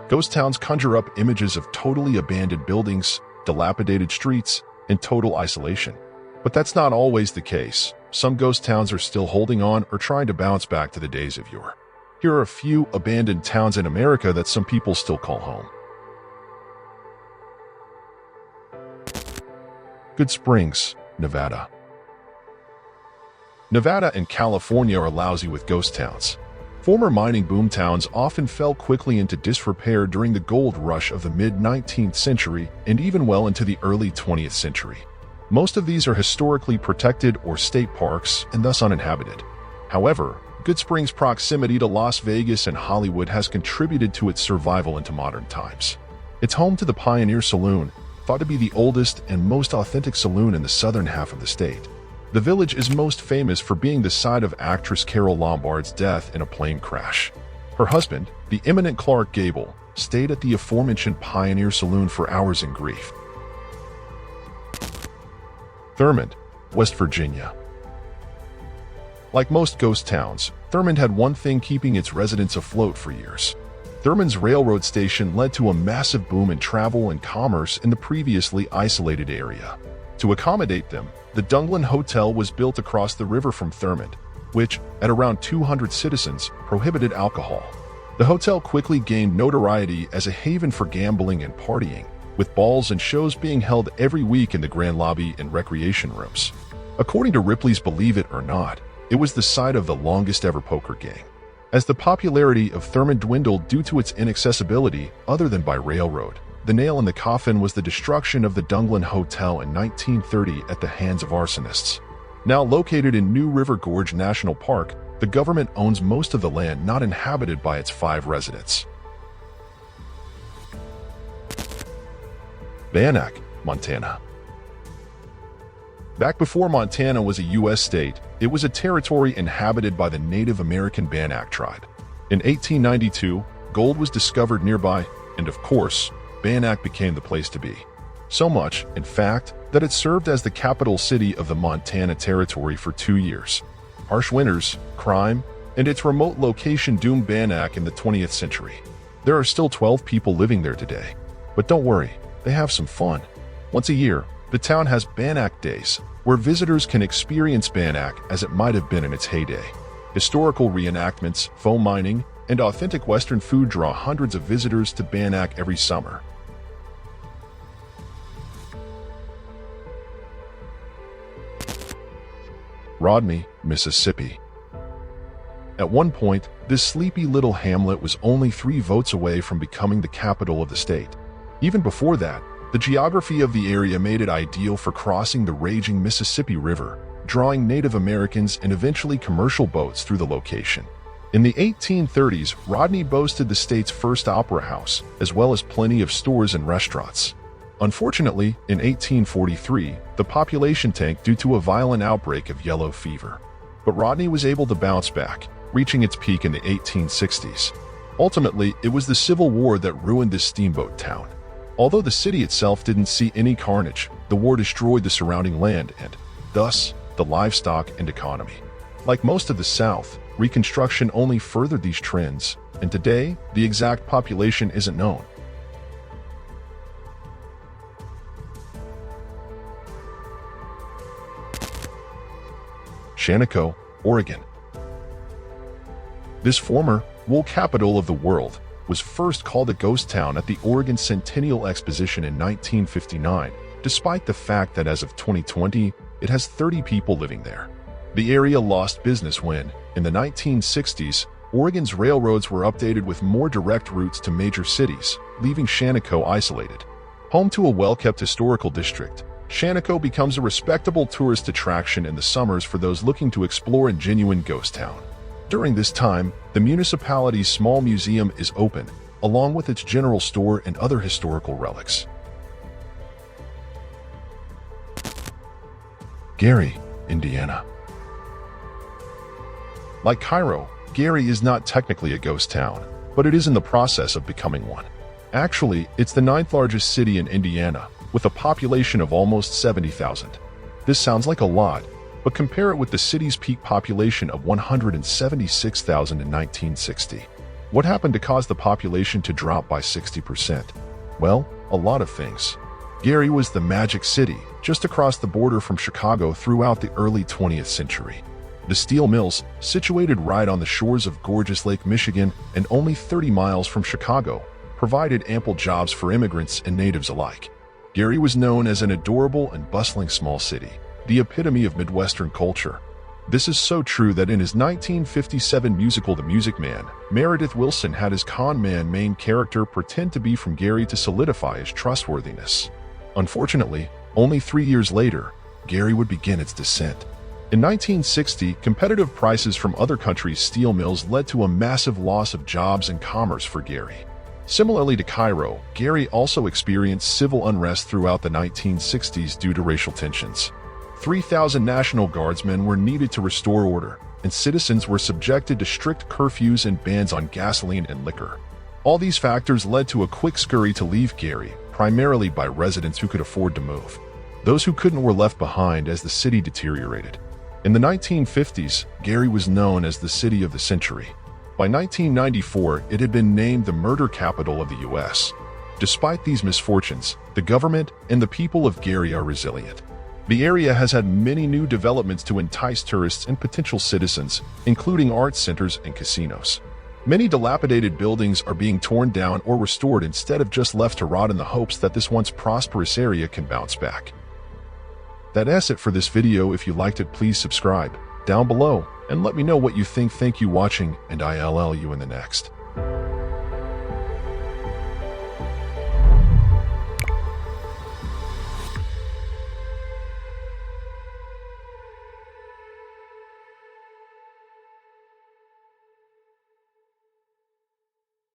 Ghost towns conjure up images of totally abandoned buildings, dilapidated streets, and total isolation. But that's not always the case. Some ghost towns are still holding on or trying to bounce back to the days of yore. Here are a few abandoned towns in America that some people still call home. Goodsprings, Nevada. Nevada and California are lousy with ghost towns. Former mining boom towns often fell quickly into disrepair during the gold rush of the mid-19th century and even well into the early 20th century. Most of these are historically protected or state parks and thus uninhabited. However, Goodsprings' proximity to Las Vegas and Hollywood has contributed to its survival into modern times. It's home to the Pioneer Saloon, thought to be the oldest and most authentic saloon in the southern half of the state. The village is most famous for being the site of actress Carole Lombard's death in a plane crash. Her husband, the eminent Clark Gable, stayed at the aforementioned Pioneer Saloon for hours in grief. Thurmond, West Virginia. Like most ghost towns, Thurmond had one thing keeping its residents afloat for years. Thurmond's railroad station led to a massive boom in travel and commerce in the previously isolated area. To accommodate them, the Dunglin Hotel was built across the river from Thurmond, which, at around 200 citizens, prohibited alcohol. The hotel quickly gained notoriety as a haven for gambling and partying, with balls and shows being held every week in the grand lobby and recreation rooms. According to Ripley's Believe It or Not, it was the site of the longest-ever poker game. As the popularity of Thurmond dwindled due to its inaccessibility other than by railroad, the nail in the coffin was the destruction of the Dunglin Hotel in 1930 at the hands of arsonists. Now located in New River Gorge National Park, the government owns most of the land not inhabited by its 5 residents. Bannack, Montana. Back before Montana was a U.S. state, it was a territory inhabited by the Native American Bannack tribe. In 1892, gold was discovered nearby, and of course, Bannack became the place to be. So much, in fact, that it served as the capital city of the Montana Territory for 2 years. Harsh winters, crime, and its remote location doomed Bannack in the 20th century. There are still 12 people living there today. But don't worry, they have some fun. Once a year, the town has Bannack Days, where visitors can experience Bannack as it might have been in its heyday. Historical reenactments, faux mining, and authentic Western food draw hundreds of visitors to Bannack every summer. Rodney, Mississippi. At one point, this sleepy little hamlet was only 3 votes away from becoming the capital of the state. Even before that, the geography of the area made it ideal for crossing the raging Mississippi River, drawing Native Americans and eventually commercial boats through the location. In the 1830s, Rodney boasted the state's first opera house, as well as plenty of stores and restaurants. Unfortunately, in 1843, the population tanked due to a violent outbreak of yellow fever. But Rodney was able to bounce back, reaching its peak in the 1860s. Ultimately, it was the Civil War that ruined this steamboat town. Although the city itself didn't see any carnage, the war destroyed the surrounding land and, thus, the livestock and economy. Like most of the South, Reconstruction only furthered these trends, and today, the exact population isn't known. Shaniko, Oregon. This former wool capital of the world was first called a ghost town at the Oregon Centennial Exposition in 1959, despite the fact that as of 2020, it has 30 people living there. The area lost business when, in the 1960s, Oregon's railroads were updated with more direct routes to major cities, leaving Shaniko isolated. Home to a well-kept historical district, Shaniko becomes a respectable tourist attraction in the summers for those looking to explore a genuine ghost town. During this time, the municipality's small museum is open, along with its general store and other historical relics. Gary, Indiana. Like Cairo, Gary is not technically a ghost town, but it is in the process of becoming one. Actually, it's the 9th largest city in Indiana, with a population of almost 70,000. This sounds like a lot, but compare it with the city's peak population of 176,000 in 1960. What happened to cause the population to drop by 60%? Well, a lot of things. Gary was the magic city, just across the border from Chicago throughout the early 20th century. The steel mills, situated right on the shores of gorgeous Lake Michigan and only 30 miles from Chicago, provided ample jobs for immigrants and natives alike. Gary was known as an adorable and bustling small city, the epitome of Midwestern culture. This is so true that in his 1957 musical The Music Man, Meredith Willson had his con man main character pretend to be from Gary to solidify his trustworthiness. Unfortunately, only 3 years later, Gary would begin its descent. In 1960, competitive prices from other countries' steel mills led to a massive loss of jobs and commerce for Gary. Similarly to Cairo, Gary also experienced civil unrest throughout the 1960s due to racial tensions. 3,000 National Guardsmen were needed to restore order, and citizens were subjected to strict curfews and bans on gasoline and liquor. All these factors led to a quick scurry to leave Gary, primarily by residents who could afford to move. Those who couldn't were left behind as the city deteriorated. In the 1950s, Gary was known as the City of the Century. By 1994, it had been named the murder capital of the U.S. Despite these misfortunes, the government and the people of Gary are resilient. The area has had many new developments to entice tourists and potential citizens, including arts centers and casinos. Many dilapidated buildings are being torn down or restored instead of just left to rot in the hopes that this once prosperous area can bounce back. That's it for this video. If you liked it, please subscribe down below and let me know what you think. Thank you for watching, and I'll see you in the next.